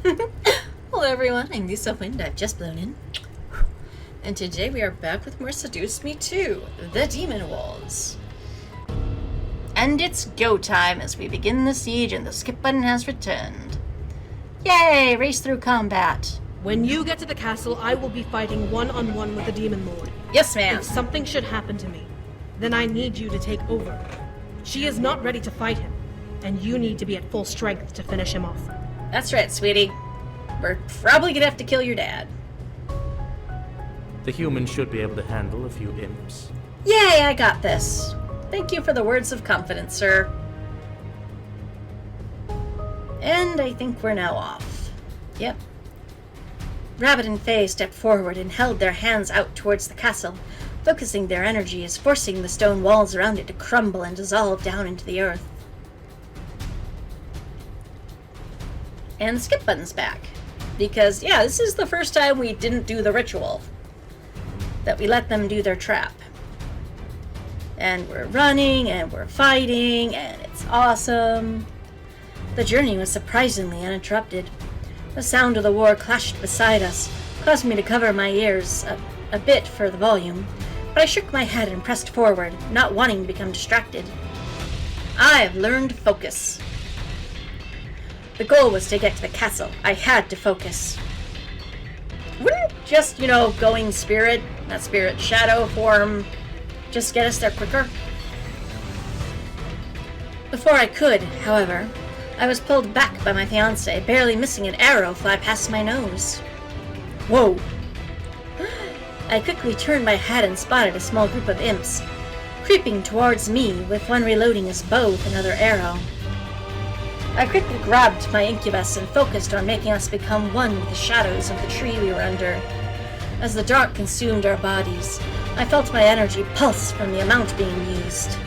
Hello everyone, I'm Lisa Wind. I've just blown in. And today we are back with more Seduce Me 2, The Demon Walls. And it's go time as we begin the siege and the skip button has returned. Yay! Race through combat. When you get to the castle, I will be fighting one-on-one with the Demon Lord. Yes, ma'am. If something should happen to me, then I need you to take over. She is not ready to fight him, and you need to be at full strength to finish him off. That's right, sweetie. We're probably gonna have to kill your dad. The humans should be able to handle a few imps. Yay, I got this. Thank you for the words of confidence, sir. And I think we're now off. Yep. Rabbit and Faye stepped forward and held their hands out towards the castle, focusing their energy as forcing the stone walls around it to crumble and dissolve down into the earth. And the skip button's back. Because, yeah, this is the first time we didn't do the ritual. That we let them do their trap. And we're running, and we're fighting, and it's awesome. The journey was surprisingly uninterrupted. The sound of the war clashed beside us, causing me to cover my ears a bit for the volume, but I shook my head and pressed forward, not wanting to become distracted. I've learned focus. The goal was to get to the castle. I had to focus. Wouldn't just, going spirit, not spirit, shadow form, just get us there quicker? Before I could, however, I was pulled back by my fiancé, barely missing an arrow fly past my nose. Whoa! I quickly turned my head and spotted a small group of imps, creeping towards me, with one reloading his bow with another arrow. I quickly grabbed my incubus and focused on making us become one with the shadows of the tree we were under. As the dark consumed our bodies, I felt my energy pulse from the amount being used.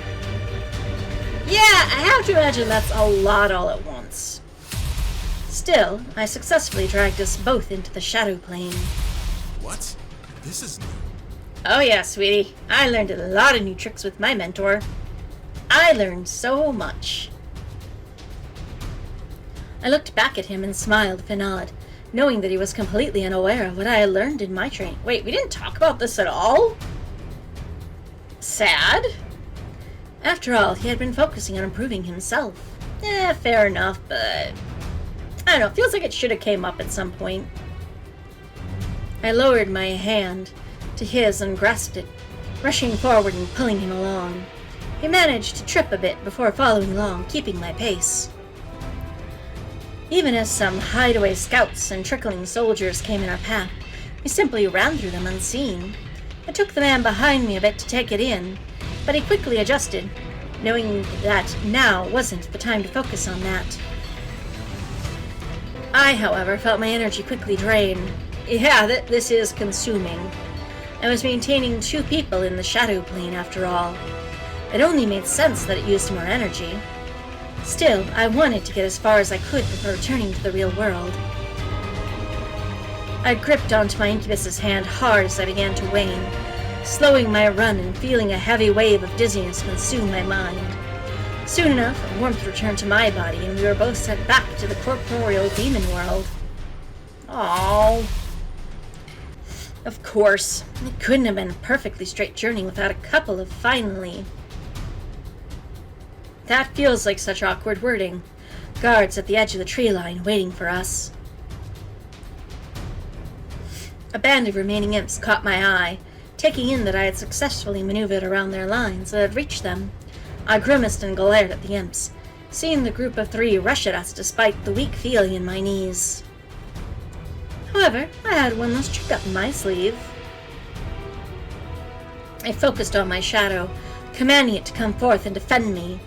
Yeah, I have to imagine that's a lot all at once. Still, I successfully dragged us both into the shadow plane. What? This is new. Oh yeah, sweetie. I learned a lot of new tricks with my mentor. I learned so much. I looked back at him and smiled with a nod, knowing that he was completely unaware of what I had learned in my training. Wait, we didn't talk about this at all? Sad? After all, he had been focusing on improving himself. Fair enough, but I don't know, feels like it should have came up at some point. I lowered my hand to his and grasped it, rushing forward and pulling him along. He managed to trip a bit before following along, keeping my pace. Even as some hideaway scouts and trickling soldiers came in our path, we simply ran through them unseen. It took the man behind me a bit to take it in, but he quickly adjusted, knowing that now wasn't the time to focus on that. I, however, felt my energy quickly drain. Yeah, this is consuming. I was maintaining two people in the shadow plane after all. It only made sense that it used more energy. Still, I wanted to get as far as I could before returning to the real world. I gripped onto my incubus's hand hard as I began to wane, slowing my run and feeling a heavy wave of dizziness consume my mind. Soon enough, warmth returned to my body, and we were both sent back to the corporeal demon world. Aww. Of course, it couldn't have been a perfectly straight journey without a couple of finally. That feels like such awkward wording. Guards at the edge of the tree line waiting for us. A band of remaining imps caught my eye, taking in that I had successfully maneuvered around their lines and had reached them. I grimaced and glared at the imps, seeing the group of three rush at us despite the weak feeling in my knees. However, I had one last trick up my sleeve. I focused on my shadow, commanding it to come forth and defend me.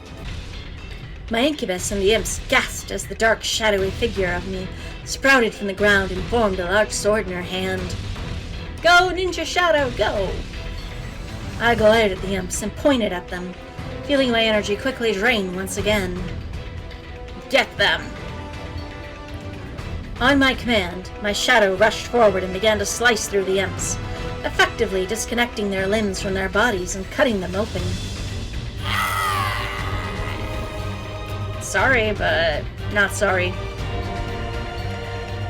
My incubus and the imps gasped as the dark, shadowy figure of me sprouted from the ground and formed a large sword in her hand. Go, Ninja Shadow, go! I glared at the imps and pointed at them, feeling my energy quickly drain once again. Get them! On my command, my shadow rushed forward and began to slice through the imps, effectively disconnecting their limbs from their bodies and cutting them open. Sorry, but not sorry.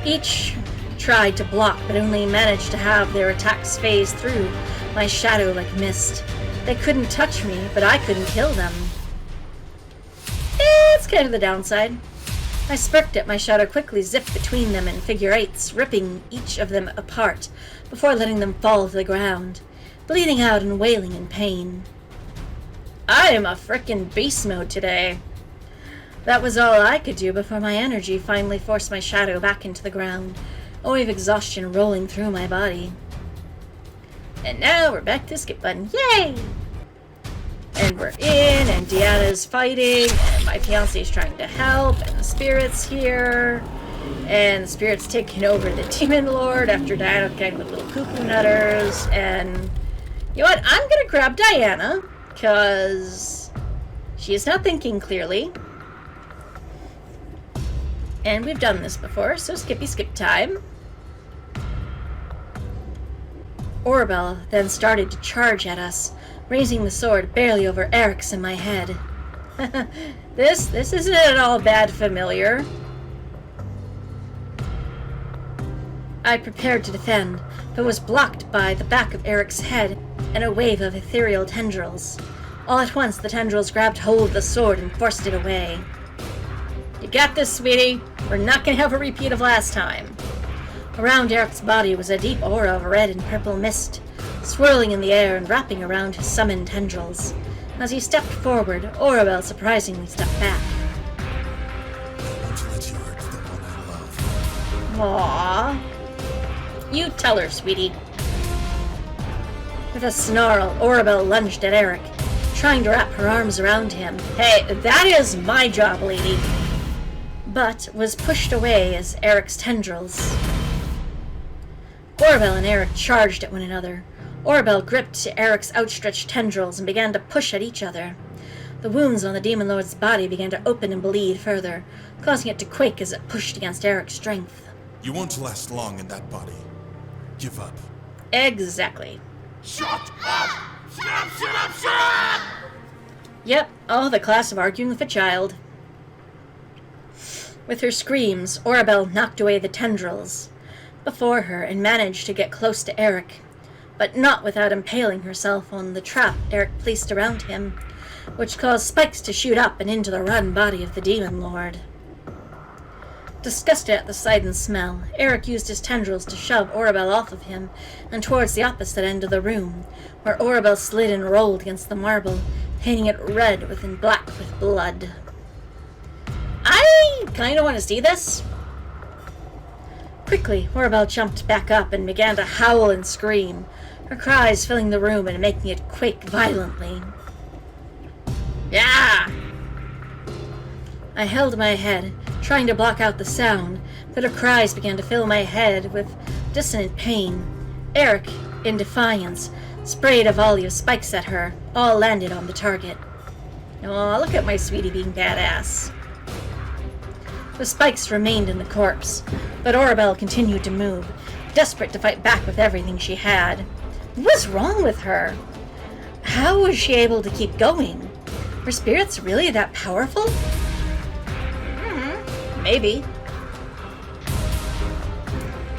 Each tried to block, but only managed to have their attacks phase through my shadow like mist. They couldn't touch me, but I couldn't kill them. It's kind of the downside. I smirked at my shadow quickly zipped between them in figure eights, ripping each of them apart before letting them fall to the ground, bleeding out and wailing in pain. I am a frickin' beast mode today. That was all I could do before my energy finally forced my shadow back into the ground, a wave of exhaustion rolling through my body. And now we're back to skip button. Yay! And we're in, and Deanna's fighting, and my fiancé's trying to help, and the spirit's here, and the spirit's taking over the demon lord after Diana getting with little cuckoo nutters, and you know what? I'm gonna grab Diana, because she is not thinking clearly. And we've done this before, so skippy skip time. Orabel then started to charge at us, raising the sword barely over Erik's and my head. This isn't at all bad familiar. I prepared to defend, but was blocked by the back of Erik's head and a wave of ethereal tendrils. All at once, the tendrils grabbed hold of the sword and forced it away. You got this, sweetie. We're not gonna have a repeat of last time. Around Erik's body was a deep aura of red and purple mist, swirling in the air and wrapping around his summoned tendrils. As he stepped forward, Orabel surprisingly stepped back. I won't let you hurt the one I love. Aww. You tell her, sweetie. With a snarl, Orabel lunged at Erik, trying to wrap her arms around him. Hey, that is my job, lady. But was pushed away as Erik's tendrils. Orabel and Erik charged at one another. Orabel gripped Erik's outstretched tendrils and began to push at each other. The wounds on the Demon Lord's body began to open and bleed further, causing it to quake as it pushed against Erik's strength. You won't last long in that body. Give up. Exactly. Shut up! Shut up, shut up, shut up! Yep, all the class of arguing with a child. With her screams, Orabel knocked away the tendrils before her and managed to get close to Erik, but not without impaling herself on the trap Erik placed around him, which caused spikes to shoot up and into the rotten body of the Demon Lord. Disgusted at the sight and smell, Erik used his tendrils to shove Orabel off of him and towards the opposite end of the room, where Orabel slid and rolled against the marble, painting it red and black with blood. I kind of want to see this. Quickly, Orabel jumped back up and began to howl and scream, her cries filling the room and making it quake violently. Yeah! I held my head, trying to block out the sound, but her cries began to fill my head with dissonant pain. Erik, in defiance, sprayed a volley of spikes at her, all landed on the target. Aw, look at my sweetie being badass. The spikes remained in the corpse, but Orabel continued to move, desperate to fight back with everything she had. What's wrong with her? How was she able to keep going? Were spirits really that powerful? Maybe.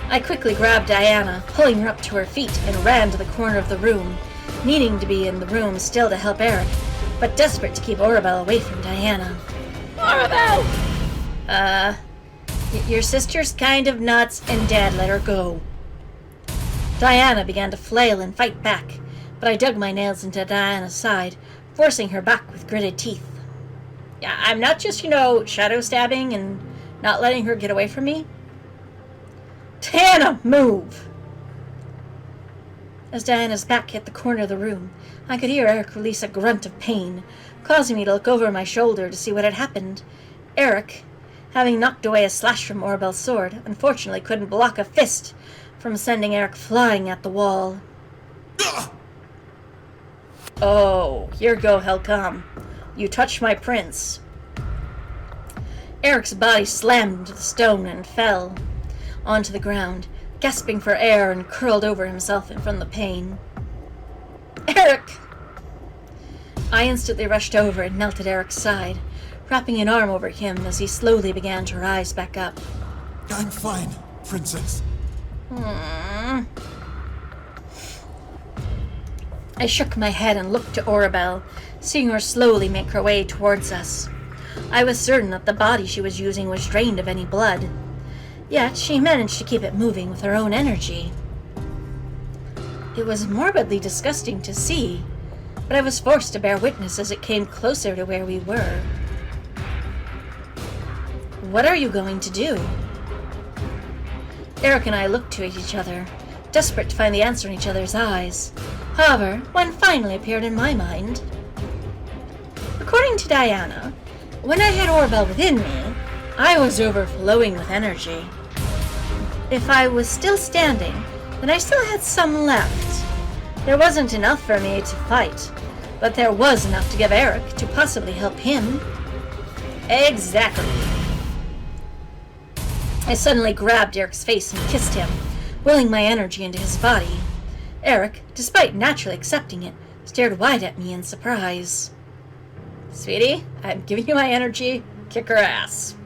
I quickly grabbed Diana, pulling her up to her feet, and ran to the corner of the room, needing to be in the room still to help Erik, but desperate to keep Orabel away from Diana. Orabel! Your sister's kind of nuts, and Dad let her go. Diana began to flail and fight back, but I dug my nails into Diana's side, forcing her back with gritted teeth. Yeah, I'm not just, shadow stabbing and not letting her get away from me. Diana, move! As Diana's back hit the corner of the room, I could hear Erik release a grunt of pain, causing me to look over my shoulder to see what had happened. Erik, having knocked away a slash from Orabel's sword, unfortunately couldn't block a fist from sending Erik flying at the wall. Oh, here go hell come. You touched my prince. Erik's body slammed into the stone and fell onto the ground, gasping for air and curled over himself from the pain. Erik! I instantly rushed over and knelt at Erik's side, wrapping an arm over him as he slowly began to rise back up. I'm fine. Princess. I shook my head and looked to Orabelle, seeing her slowly make her way towards us. I was certain that the body she was using was drained of any blood. Yet she managed to keep it moving with her own energy. It was morbidly disgusting to see, but I was forced to bear witness as it came closer to where we were. What are you going to do? Erik and I looked to each other, desperate to find the answer in each other's eyes. However, one finally appeared in my mind. According to Diana, when I had Orabelle within me, I was overflowing with energy. If I was still standing, then I still had some left. There wasn't enough for me to fight, but there was enough to give Erik to possibly help him. Exactly. I suddenly grabbed Erik's face and kissed him, willing my energy into his body. Erik, despite naturally accepting it, stared wide at me in surprise. Sweetie, I'm giving you my energy. Kick her ass.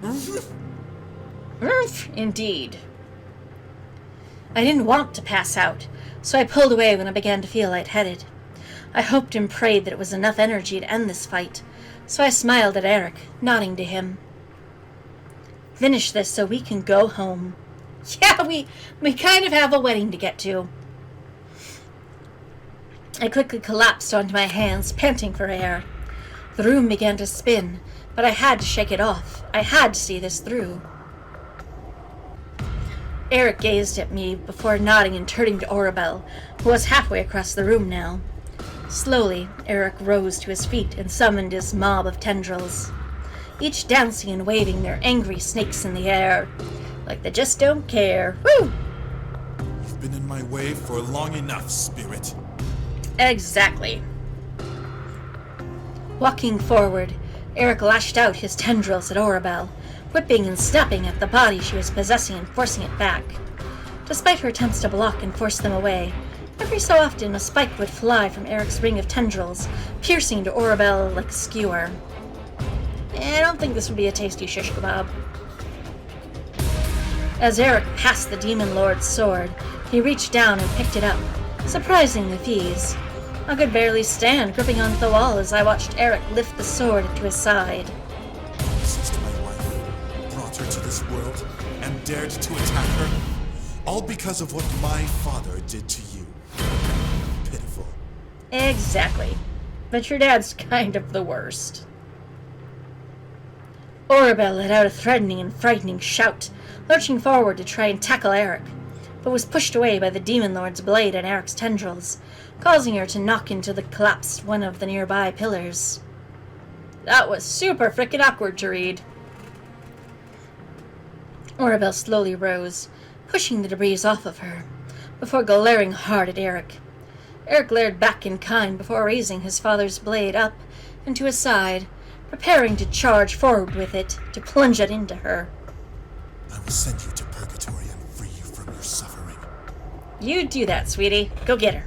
Indeed. I didn't want to pass out, so I pulled away when I began to feel lightheaded. I hoped and prayed that it was enough energy to end this fight, so I smiled at Erik, nodding to him. Finish this so we can go home. Yeah, we kind of have a wedding to get to. I quickly collapsed onto my hands, panting for air. The room began to spin, but I had to shake it off. I had to see this through. Erik gazed at me before nodding and turning to Orabelle, who was halfway across the room now. Slowly, Erik rose to his feet and summoned his mob of tendrils, each dancing and waving their angry snakes in the air, like they just don't care. Woo! You've been in my way for long enough, spirit. Exactly. Walking forward, Erik lashed out his tendrils at Orabelle, whipping and snapping at the body she was possessing and forcing it back. Despite her attempts to block and force them away, every so often a spike would fly from Erik's ring of tendrils, piercing to Orabelle like a skewer. I don't think this would be a tasty shish kebab. As Erik passed the Demon Lord's sword, he reached down and picked it up, surprising with ease. I could barely stand, gripping onto the wall as I watched Erik lift the sword to his side. Seized my wife, brought her to this world, and dared to attack her, all because of what my father did to you. Pitiful. Exactly. But your dad's kind of the worst. Orabelle let out a threatening and frightening shout, lurching forward to try and tackle Erik, but was pushed away by the Demon Lord's blade and Erik's tendrils, causing her to knock into the collapsed one of the nearby pillars. That was super frickin' awkward to read. Orabelle slowly rose, pushing the debris off of her, before glaring hard at Erik. Erik glared back in kind before raising his father's blade up and to his side, preparing to charge forward with it to plunge it into her. I will send you to purgatory and free you from your suffering. You do that, sweetie. Go get her.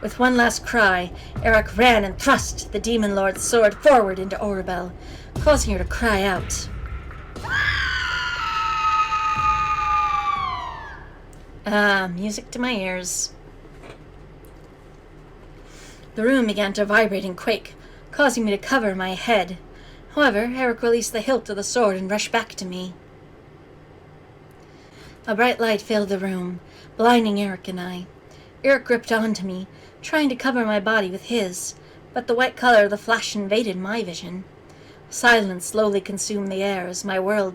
With one last cry, Erik ran and thrust the Demon Lord's sword forward into Orabelle, causing her to cry out. Music to my ears. The room began to vibrate and quake, causing me to cover my head. However, Erik released the hilt of the sword and rushed back to me. A bright light filled the room, blinding Erik and I. Erik gripped onto me, trying to cover my body with his, but the white color of the flash invaded my vision. Silence slowly consumed the air as my world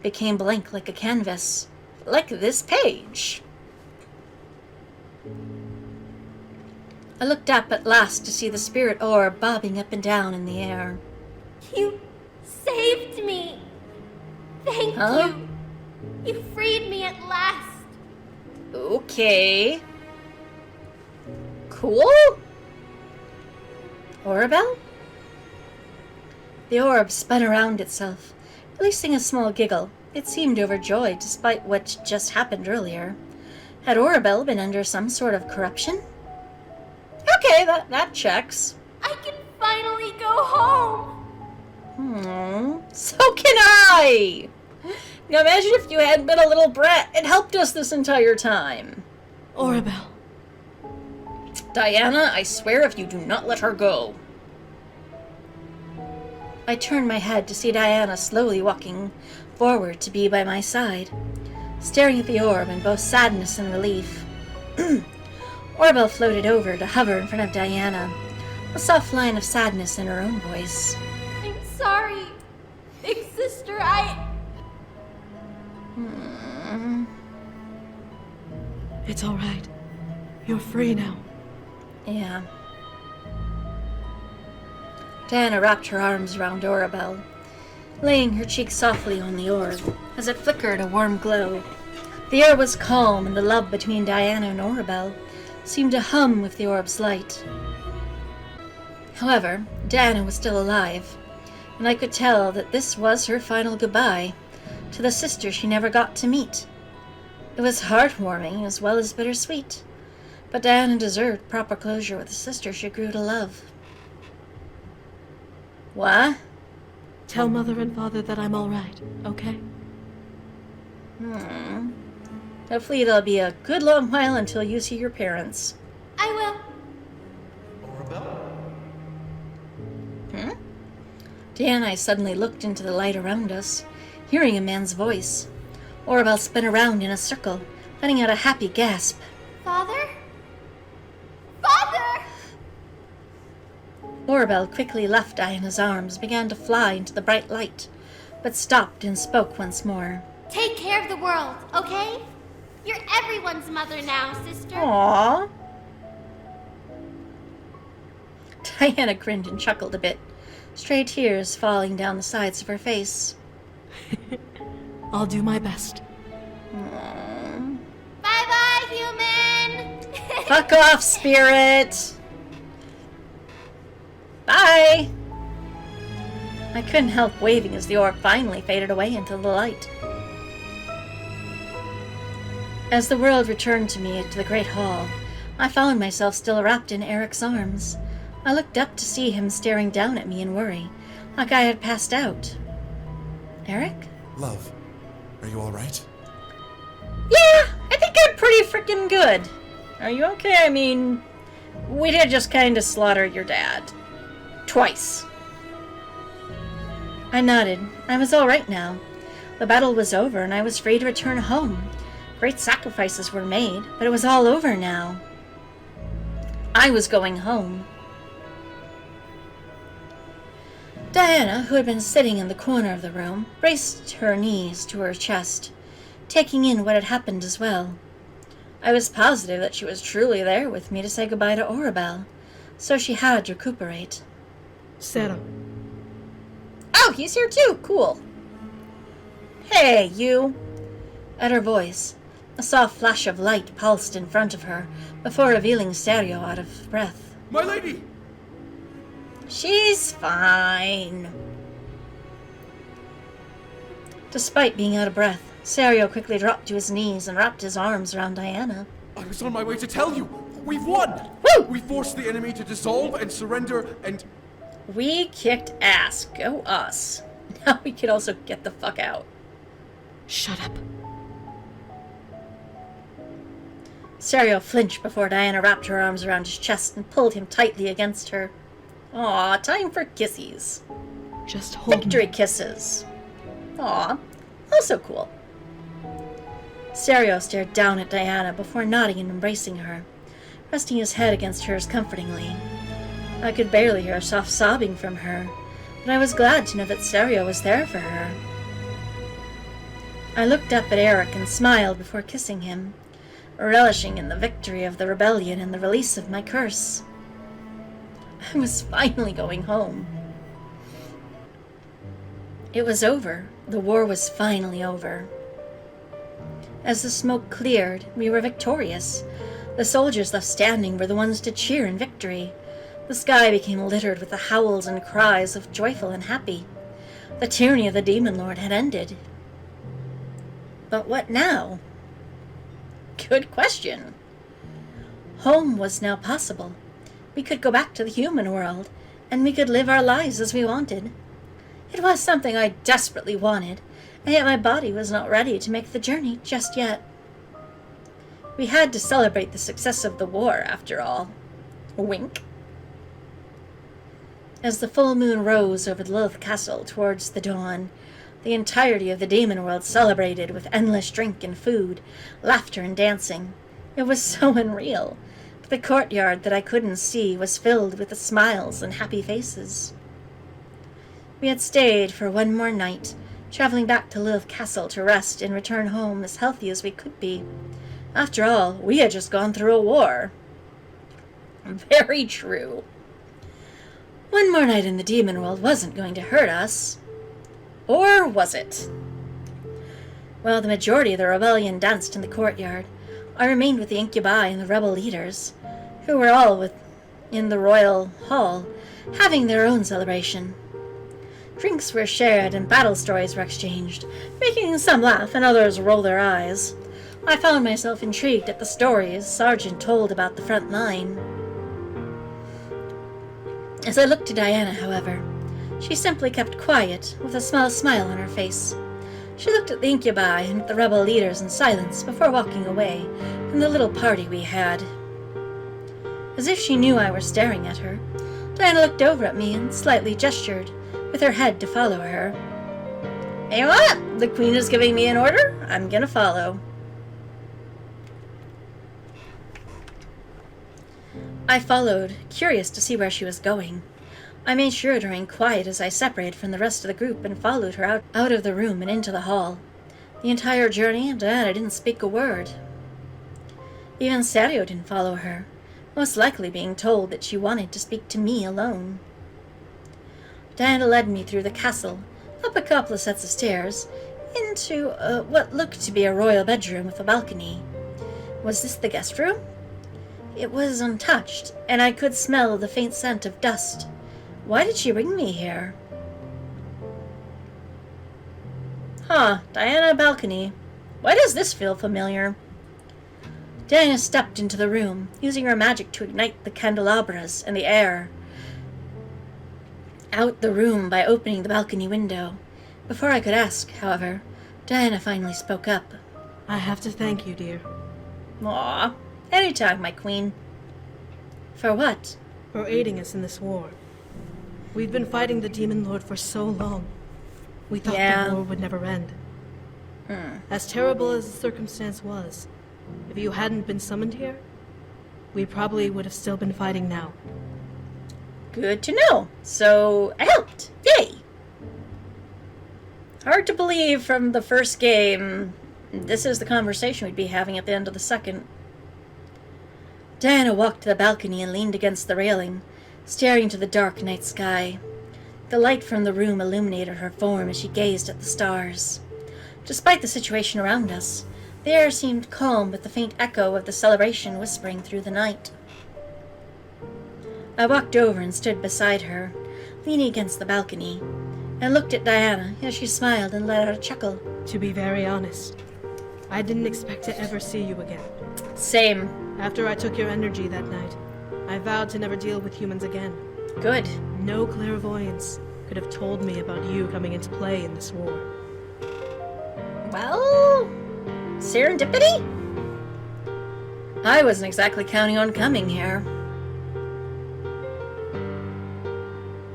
became blank like a canvas, like this page. I looked up at last to see the spirit orb bobbing up and down in the air. You saved me! Thank Huh? you! You freed me at last! Okay. Cool? Orabelle? The orb spun around itself, releasing a small giggle. It seemed overjoyed despite what just happened earlier. Had Orabelle been under some sort of corruption? Okay, that checks. I can finally go home! So can I! Now imagine if you hadn't been a little brat and helped us this entire time. Orabel. Diana, I swear if you do not let her go. I turned my head to see Diana slowly walking forward to be by my side, staring at the orb in both sadness and relief. Orabel floated over to hover in front of Diana, a soft line of sadness in her own voice. I'm sorry. Big sister, It's all right. You're free now. Yeah. Diana wrapped her arms around Orabel, laying her cheek softly on the orb as it flickered a warm glow. The air was calm, and the love between Diana and Orabel seemed to hum with the orb's light. However, Diana was still alive, and I could tell that this was her final goodbye to the sister she never got to meet. It was heartwarming as well as bittersweet, but Diana deserved proper closure with the sister she grew to love. What? Tell Mother and Father that I'm all right, okay? Hopefully it'll be a good long while until you see your parents. I will. Dan and I suddenly looked into the light around us, hearing a man's voice. Orabel spun around in a circle, letting out a happy gasp. Father? Father! Orabel quickly left Diana's arms, began to fly into the bright light, but stopped and spoke once more. Take care of the world, okay? You're everyone's mother now, sister. Aww. Diana grinned and chuckled a bit, stray tears falling down the sides of her face. I'll do my best. Bye-bye, human! Fuck off, spirit! Bye! I couldn't help waving as the orb finally faded away into the light. As the world returned to me to the great hall, I found myself still wrapped in Erik's arms. I looked up to see him staring down at me in worry, like I had passed out. Erik? Love, are you alright? Yeah, I think I'm pretty freaking good. Are you okay? I mean, we did just kind of slaughter your dad. Twice. I nodded. I was alright now. The battle was over and I was free to return home. Great sacrifices were made, but it was all over now. I was going home. Diana, who had been sitting in the corner of the room, braced her knees to her chest, taking in what had happened as well. I was positive that she was truly there with me to say goodbye to Orabel, so she had to recuperate. Sarah. Oh, he's here too! Cool. Hey, you! At her voice, a soft flash of light pulsed in front of her before revealing Serio out of breath. My lady! She's fine. Despite being out of breath, Serio quickly dropped to his knees and wrapped his arms around Diana. I was on my way to tell you! We've won! Woo! We forced the enemy to dissolve and surrender and... We kicked ass. Go us. Now we can also get the fuck out. Shut up. Serio flinched before Diana wrapped her arms around his chest and pulled him tightly against her. Aw, time for kissies. Just hold Victory me. kisses. Aw, also cool. Serio stared down at Diana before nodding and embracing her, resting his head against hers comfortingly. I could barely hear a soft sobbing from her, but I was glad to know that Serio was there for her. I looked up at Erik and smiled before kissing him, relishing in the victory of the rebellion and the release of my curse. I was finally going home. It was over. The war was finally over. As the smoke cleared, we were victorious. The soldiers left standing were the ones to cheer in victory. The sky became littered with the howls and cries of joyful and happy. The tyranny of the Demon Lord had ended. But what now? Good question. Home was now possible. We could go back to the human world, and we could live our lives as we wanted. It was something I desperately wanted, and yet my body was not ready to make the journey just yet. We had to celebrate the success of the war, after all. Wink. As the full moon rose over the Lilith Castle towards the dawn, the entirety of the demon world celebrated with endless drink and food, laughter and dancing. It was so unreal, but the courtyard that I couldn't see was filled with the smiles and happy faces. We had stayed for one more night, traveling back to Lilith Castle to rest and return home as healthy as we could be. After all, we had just gone through a war. Very true. One more night in the demon world wasn't going to hurt us. Or was it? While the majority of the rebellion danced in the courtyard, I remained with the incubi and the rebel leaders, who were all in the royal hall, having their own celebration. Drinks were shared and battle stories were exchanged, making some laugh and others roll their eyes. I found myself intrigued at the stories Sergeant told about the front line. As I looked to Diana, however, she simply kept quiet, with a small smile on her face. She looked at the incubi and at the rebel leaders in silence before walking away from the little party we had. As if she knew I were staring at her, Diana looked over at me and slightly gestured, with her head to follow her. "Hey, what? The Queen is giving me an order? I'm gonna follow." I followed, curious to see where she was going. I made sure to remain quiet as I separated from the rest of the group and followed her out of the room and into the hall. The entire journey, Diana didn't speak a word. Even Serio didn't follow her, most likely being told that she wanted to speak to me alone. Diana led me through the castle, up a couple of sets of stairs, into what looked to be a royal bedroom with a balcony. Was this the guest room? It was untouched, and I could smell the faint scent of dust. Why did she bring me here? Diana balcony. Why does this feel familiar? Diana stepped into the room, using her magic to ignite the candelabras in the air out the room by opening the balcony window. Before I could ask, however, Diana finally spoke up. I have to thank you, dear. Aw, anytime, my queen. For what? For aiding us in this war. We've been fighting the Demon Lord for so long. We thought the war would never end. As terrible as the circumstance was, if you hadn't been summoned here, we probably would have still been fighting now. Good to know. So, I helped. Yay! Hard to believe from the first game, this is the conversation we'd be having at the end of the second. Diana walked to the balcony and leaned against the railing, staring into the dark night sky. The light from the room illuminated her form as she gazed at the stars. Despite the situation around us, the air seemed calm with the faint echo of the celebration whispering through the night. I walked over and stood beside her, leaning against the balcony, and looked at Diana as she smiled and let out a chuckle. To be very honest, I didn't expect to ever see you again. Same. After I took your energy that night, I vowed to never deal with humans again. Good. No clairvoyance could have told me about you coming into play in this war. Well, serendipity? I wasn't exactly counting on coming here.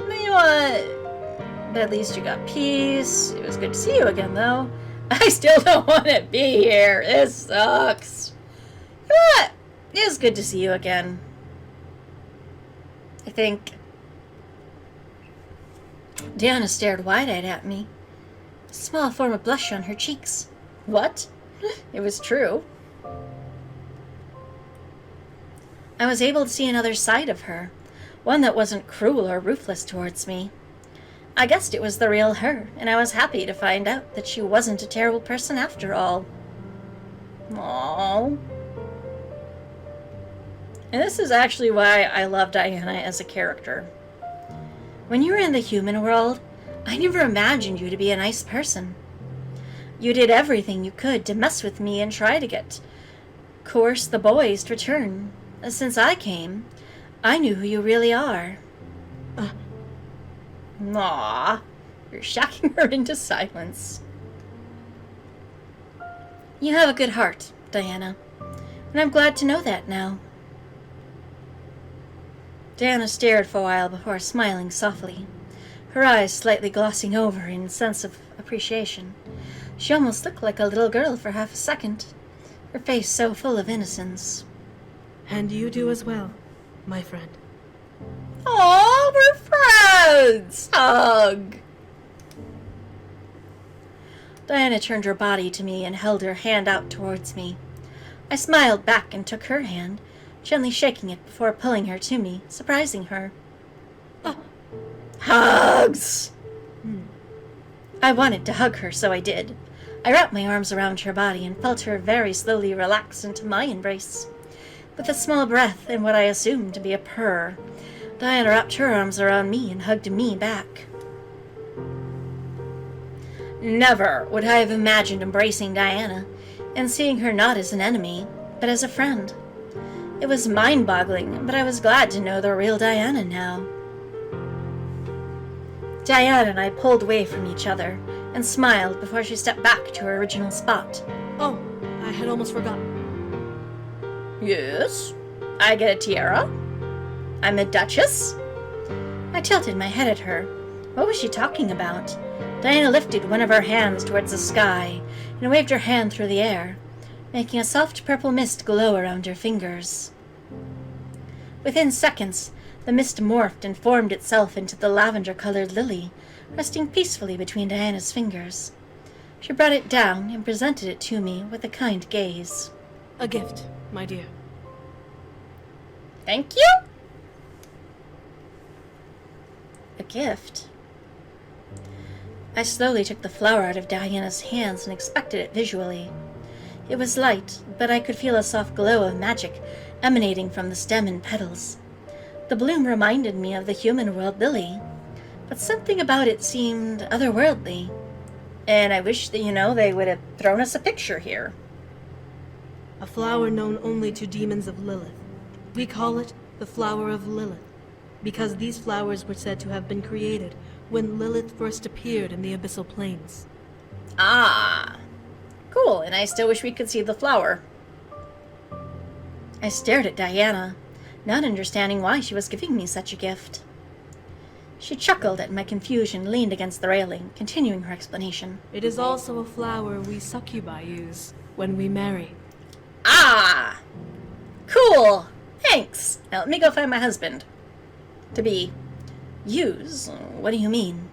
You know what? At least you got peace. It was good to see you again, though. I still don't want to be here. This sucks. But it is good to see you again. I think. Diana stared wide-eyed at me. A small form of blush on her cheeks. What? It was true. I was able to see another side of her, one that wasn't cruel or ruthless towards me. I guessed it was the real her, and I was happy to find out that she wasn't a terrible person after all. Aww. And this is actually why I love Diana as a character. When you were in the human world, I never imagined you to be a nice person. You did everything you could to mess with me and try to coerce the boys to return. Since I came, I knew who you really are. Aw, you're shocking her into silence. You have a good heart, Diana, and I'm glad to know that now. Diana stared for a while before smiling softly, her eyes slightly glossing over in a sense of appreciation. She almost looked like a little girl for half a second, her face so full of innocence. And you do as well, my friend. Aw, we're friends! Hug! Diana turned her body to me and held her hand out towards me. I smiled back and took her hand, gently shaking it before pulling her to me, surprising her. Hugs! I wanted to hug her, so I did. I wrapped my arms around her body and felt her very slowly relax into my embrace. With a small breath and what I assumed to be a purr, Diana wrapped her arms around me and hugged me back. Never would I have imagined embracing Diana and seeing her not as an enemy, but as a friend. It was mind-boggling, but I was glad to know the real Diana now. Diana and I pulled away from each other and smiled before she stepped back to her original spot. Oh, I had almost forgotten. Yes? I get a tiara? I'm a duchess? I tilted my head at her. What was she talking about? Diana lifted one of her hands towards the sky and waved her hand through the air, making a soft purple mist glow around her fingers. Within seconds, the mist morphed and formed itself into the lavender-colored lily, resting peacefully between Diana's fingers. She brought it down and presented it to me with a kind gaze. A gift, my dear. Thank you? A gift? I slowly took the flower out of Diana's hands and inspected it visually. It was light, but I could feel a soft glow of magic emanating from the stem and petals. The bloom reminded me of the human world lily, but something about it seemed otherworldly. And I wish that, they would have thrown us a picture here. A flower known only to demons of Lilith. We call it the Flower of Lilith, because these flowers were said to have been created when Lilith first appeared in the abyssal plains. Ah, cool, and I still wish we could see the flower. I stared at Diana, not understanding why she was giving me such a gift. She chuckled at my confusion and leaned against the railing, continuing her explanation. It is also a flower we succubi use when we marry. Ah! Cool! Thanks! Now let me go find my husband. To be... use? What do you mean?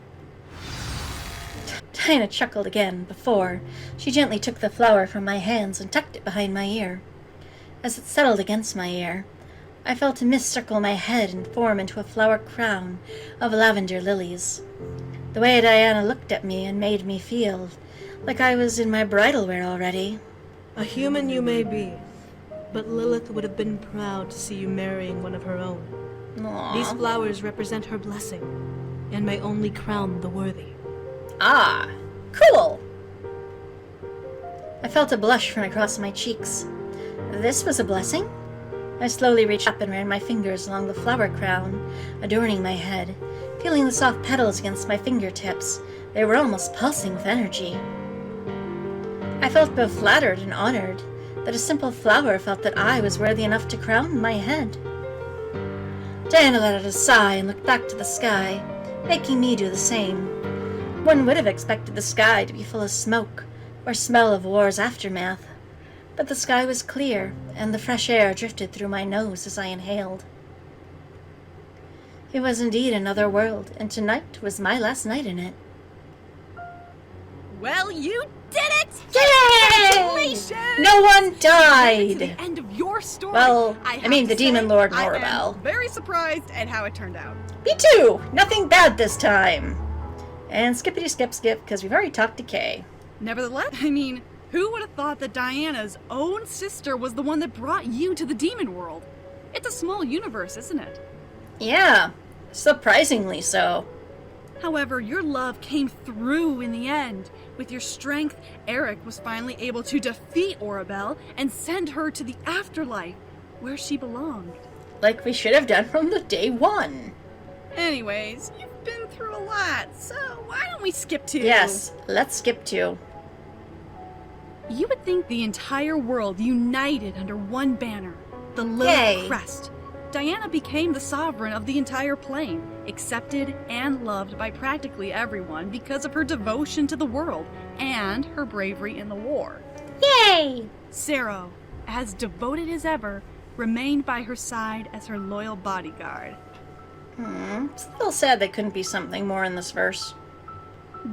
Diana chuckled again before she gently took the flower from my hands and tucked it behind my ear. As it settled against my ear, I felt a mist circle my head and form into a flower crown of lavender lilies. The way Diana looked at me and made me feel like I was in my bridal wear already. A human you may be, but Lilith would have been proud to see you marrying one of her own. Aww. These flowers represent her blessing, and may only crown the worthy. Ah, cool! I felt a blush run across my cheeks. This was a blessing? I slowly reached up and ran my fingers along the flower crown, adorning my head, feeling the soft petals against my fingertips. They were almost pulsing with energy. I felt both flattered and honored that a simple flower felt that I was worthy enough to crown my head. Diana let out a sigh and looked back to the sky, making me do the same. One would have expected the sky to be full of smoke or smell of war's aftermath, but the sky was clear and the fresh air drifted through my nose as I inhaled. It was indeed another world, and tonight was my last night in it. Well, you did it! Yay! Congratulations! No one To died! the end of your story. Well, I I have mean to the Demon say, Lord I Morabel. am very surprised at how it turned out. Me too! Nothing bad this time! And skippity skip skip, because we've already talked to Kay. Nevertheless, I mean, who would have thought that Diana's own sister was the one that brought you to the demon world? It's a small universe, isn't it? Yeah, surprisingly so. However, your love came through in the end. With your strength, Erik was finally able to defeat Orabelle and send her to the afterlife, where she belonged. Like we should have done from the day one. Anyways, you've been through a lot, so why don't we skip to... Yes, let's skip to. You would think the entire world united under one banner, the Lilith Yay. Crest. Diana became the sovereign of the entire plane, accepted and loved by practically everyone because of her devotion to the world and her bravery in the war. Yay! Sero, as devoted as ever, remained by her side as her loyal bodyguard. It's a little sad there couldn't be something more in this verse.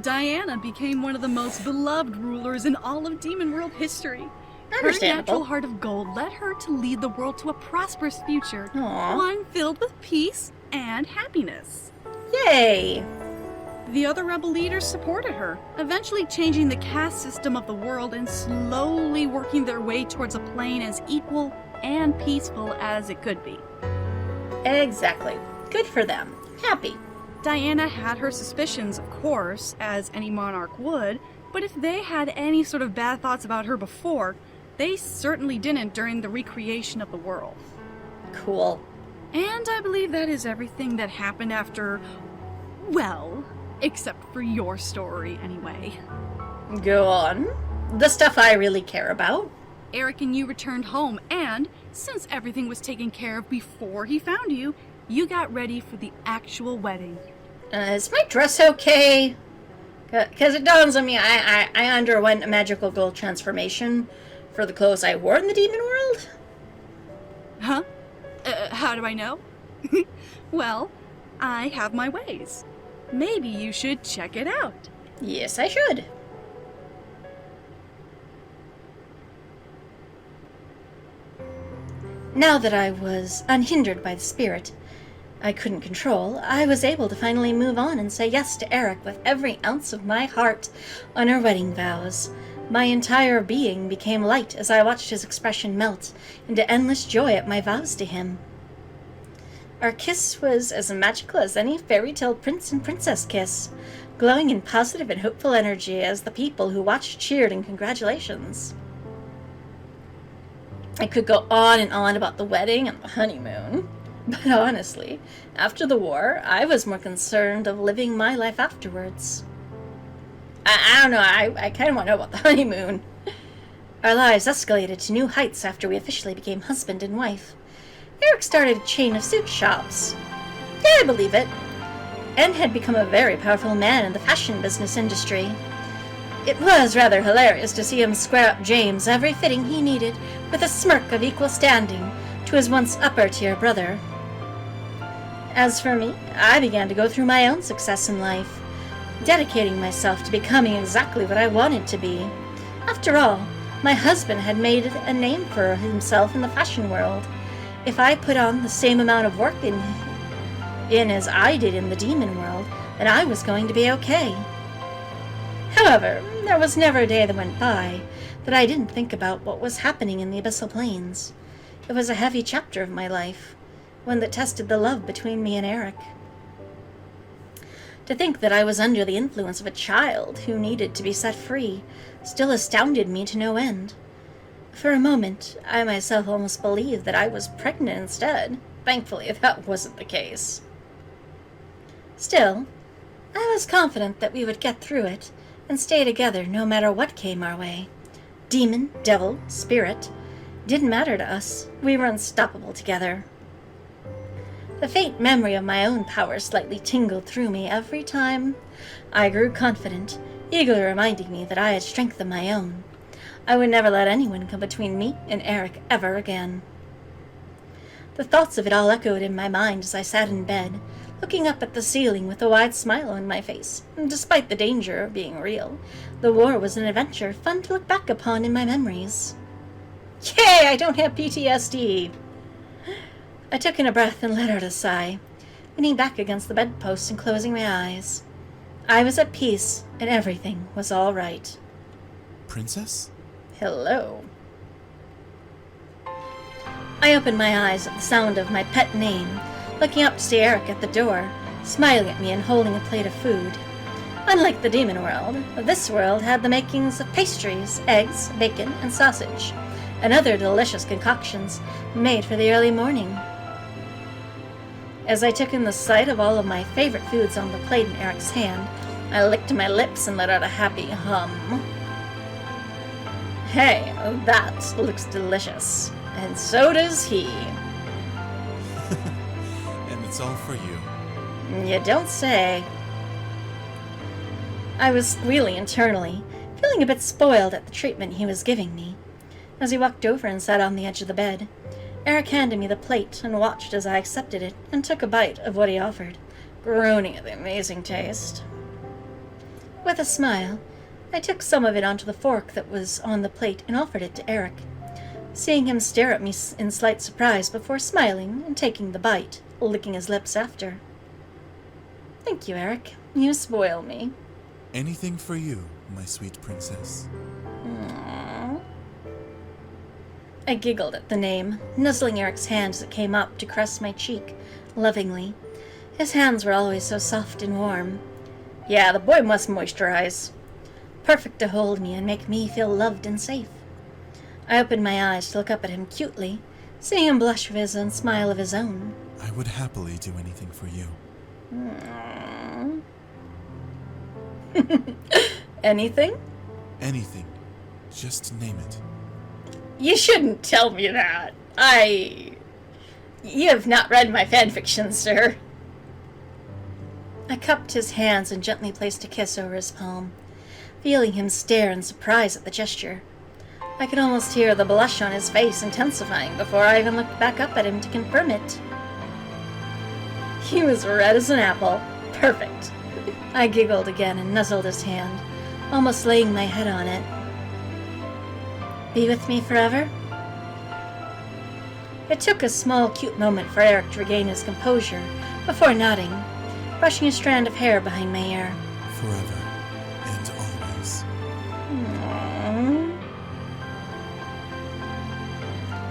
Diana became one of the most beloved rulers in all of Demon World history. Her Understandable. natural heart of gold led her to lead the world to a prosperous future, Aw. one filled with peace and happiness. Yay! The other rebel leaders supported her, eventually changing the caste system of the world and slowly working their way towards a plane as equal and peaceful as it could be. Exactly. Good for them. Happy. Diana had her suspicions, of course, as any monarch would, but if they had any sort of bad thoughts about her before, they certainly didn't during the recreation of the world. Cool. And I believe that is everything that happened after, well, except for your story anyway. Go on. The stuff I really care about. Erik and you returned home, and since everything was taken care of before he found you, you got ready for the actual wedding. Is my dress okay? Because it dawns on me, I underwent a magical gold transformation for the clothes I wore in the demon world. Huh? How do I know? Well, I have my ways. Maybe you should check it out. Yes, I should. Now that I was unhindered by the spirit I couldn't control, I was able to finally move on and say yes to Erik with every ounce of my heart on our wedding vows. My entire being became light as I watched his expression melt into endless joy at my vows to him. Our kiss was as magical as any fairy tale prince and princess kiss, glowing in positive and hopeful energy as the people who watched cheered in congratulations. I could go on and on about the wedding and the honeymoon, but honestly, after the war, I was more concerned of living my life afterwards. I don't know, I kind of want to know about the honeymoon. Our lives escalated to new heights after we officially became husband and wife. Erik started a chain of suit shops. Yeah, I believe it. And had become a very powerful man in the fashion business industry. It was rather hilarious to see him square up James every fitting he needed with a smirk of equal standing to his once upper-tier brother. As for me, I began to go through my own success in life, dedicating myself to becoming exactly what I wanted to be. After all, my husband had made a name for himself in the fashion world. If I put on the same amount of work in as I did in the demon world, then I was going to be okay. However, there was never a day that went by that I didn't think about what was happening in the Abyssal Plains. It was a heavy chapter of my life, one that tested the love between me and Erik. To think that I was under the influence of a child who needed to be set free still astounded me to no end. For a moment, I myself almost believed that I was pregnant instead. Thankfully, that wasn't the case. Still, I was confident that we would get through it and stay together no matter what came our way. Demon, devil, spirit, didn't matter to us. We were unstoppable together. The faint memory of my own power slightly tingled through me every time I grew confident, eagerly reminding me that I had strength of my own. I would never let anyone come between me and Erik ever again. The thoughts of it all echoed in my mind as I sat in bed, looking up at the ceiling with a wide smile on my face. Despite the danger of being real, the war was an adventure fun to look back upon in my memories. Yay, I don't have PTSD! I took in a breath and let out a sigh, leaning back against the bedpost and closing my eyes. I was at peace, and everything was all right. Princess? Hello. I opened my eyes at the sound of my pet name, looking up to see Erik at the door, smiling at me and holding a plate of food. Unlike the demon world, this world had the makings of pastries, eggs, bacon, and sausage, and other delicious concoctions made for the early morning. As I took in the sight of all of my favorite foods on the plate in Erik's hand, I licked my lips and let out a happy hum. Hey, that looks delicious. And so does he. And it's all for you. You don't say. I was squealing internally, feeling a bit spoiled at the treatment he was giving me. As he walked over and sat on the edge of the bed, Erik handed me the plate and watched as I accepted it and took a bite of what he offered, groaning at the amazing taste. With a smile, I took some of it onto the fork that was on the plate and offered it to Erik, seeing him stare at me in slight surprise before smiling and taking the bite, licking his lips after. Thank you, Erik. You spoil me. Anything for you, my sweet princess. Aww. I giggled at the name, nuzzling Eric's hand as it came up to caress my cheek, lovingly. His hands were always so soft and warm. Yeah, the boy must moisturize. Perfect to hold me and make me feel loved and safe. I opened my eyes to look up at him cutely, seeing him blush with his own smile of his own. I would happily do anything for you. Anything? Anything. Just name it. You shouldn't tell me that. You have not read my fanfiction, sir. I cupped his hands and gently placed a kiss over his palm, feeling him stare in surprise at the gesture. I could almost hear the blush on his face intensifying before I even looked back up at him to confirm it. He was red as an apple. Perfect. I giggled again and nuzzled his hand, almost laying my head on it. Be with me forever? It took a small, cute moment for Erik to regain his composure before nodding, brushing a strand of hair behind my ear. Forever and always. Aww.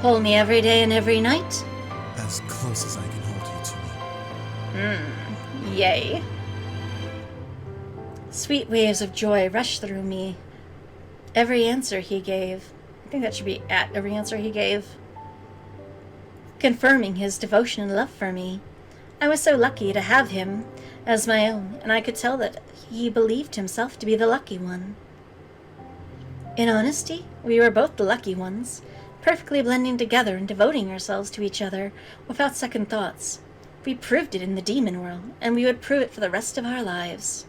Hold me every day and every night? As close as I can hold you to me. Yay. Sweet waves of joy rushed through me. Every answer he gave. I think that should be at every answer he gave. Confirming his devotion and love for me. I was so lucky to have him as my own, and I could tell that he believed himself to be the lucky one. In honesty, we were both the lucky ones, perfectly blending together and devoting ourselves to each other without second thoughts. We proved it in the demon world, and we would prove it for the rest of our lives.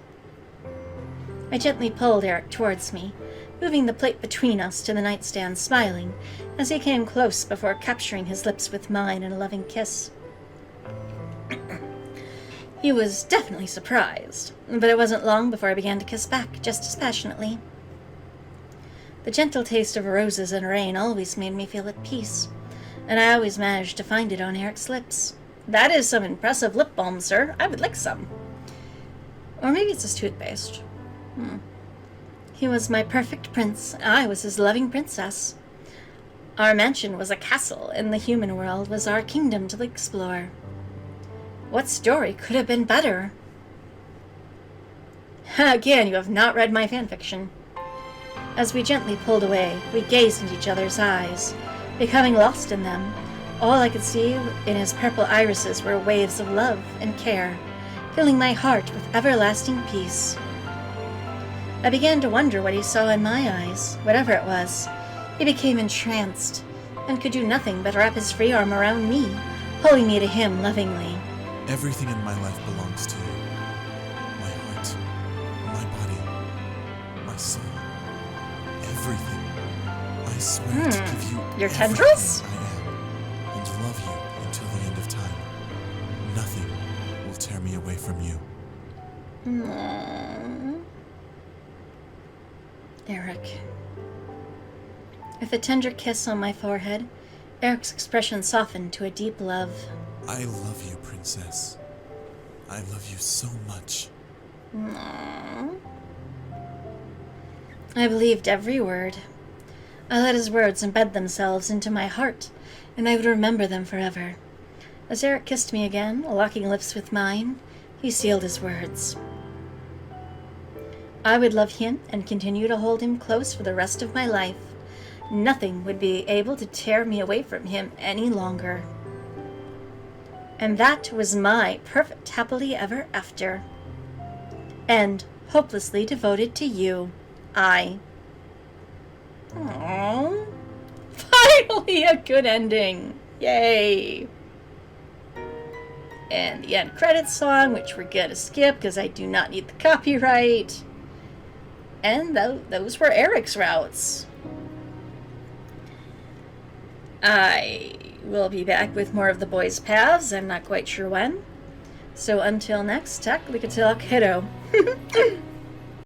I gently pulled Erik towards me, moving the plate between us to the nightstand, smiling as he came close before capturing his lips with mine in a loving kiss. He was definitely surprised, but it wasn't long before I began to kiss back just as passionately. The gentle taste of roses and rain always made me feel at peace, and I always managed to find it on Erik's lips. That is some impressive lip balm, sir. I would like some. Or maybe it's his toothpaste. He was my perfect prince, and I was his loving princess. Our mansion was a castle, and the human world was our kingdom to explore. What story could have been better? Again, you have not read my fanfiction. As we gently pulled away, we gazed into each other's eyes, becoming lost in them. All I could see in his purple irises were waves of love and care, filling my heart with everlasting peace. I began to wonder what he saw in my eyes. Whatever it was, he became entranced, and could do nothing but wrap his free arm around me, pulling me to him lovingly. Everything in my life belongs to you. My heart, my body, my soul. Everything. I swear to give you Your tendrils? everything I am, and love you until the end of time. Nothing will tear me away from you. Aww. Erik. With a tender kiss on my forehead, Erik's expression softened to a deep love. I love you, princess. I love you so much. Aww. I believed every word. I let his words embed themselves into my heart, and I would remember them forever. As Erik kissed me again, locking lips with mine, he sealed his words. I would love him and continue to hold him close for the rest of my life. Nothing would be able to tear me away from him any longer. And that was my perfect happily ever after. And hopelessly devoted to you, I. Aww. Finally a good ending. Yay. And the end credits song, which we're gonna skip because I do not need the copyright. And those were Erik's routes. I will be back with more of the boys' paths. I'm not quite sure when. So until next, Talk Like a Talk, Hiddo.